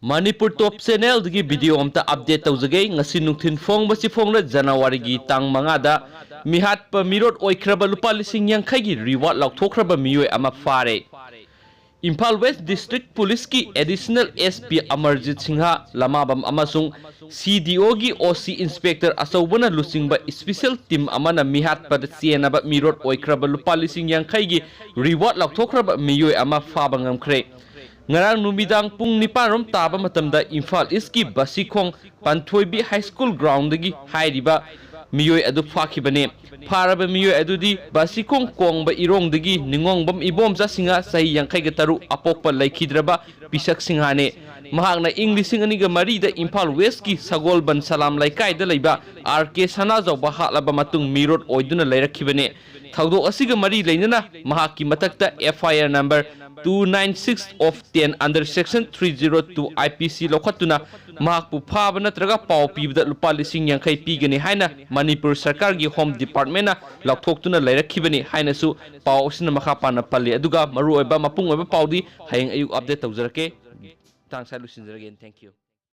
Manipur Top Channel dagi video amta update tawjage ngasi nungthin fongbasi fongla January gi tang mangada mihat pa mirot oikraba lupa lising yankhai gi reward laukthokraba miyoi ama fare. Imphal West District Police ki Additional SP Amarjit Singha Lamabam amasung CDO gi OC Inspector Asawbana lusingba special team amana mihat pa sienaba mirot oikraba lupa lising yankhai gi reward laukthokraba miyoi ama faba ngamkhre. Ngarang numidang pung niparom taba matamda Imphal East ki Basikong Panthoibi High School ground dagi hairiba miyoi adu phakibane pharaba miyoi adudi Basikong kongba irong dagi ningongbam ibom jasinga sahi yankhai ga taru apokpa laikhidraba pisak singhane mahakna English aniga mari da Imphal West ki Sagolban Salam laikai da leiba RK Sanajaw ba halaba matung mirot oiduna lairakhibane thawdok asiga mari leinana mahakki matakta FIR number 296 of 10 under section 302 IPC lokhatuna mahakpu phaba natraga paw pibda lupa lising yankhai pigani haina Manipur Sarkar gi Home Department na lakthoktuna lairakhibani haina su paw sina makha pana palli aduga maru oiba mapung oiba pawdi hayeng ayuk update tawjarake tang salu sinjaragen thank you.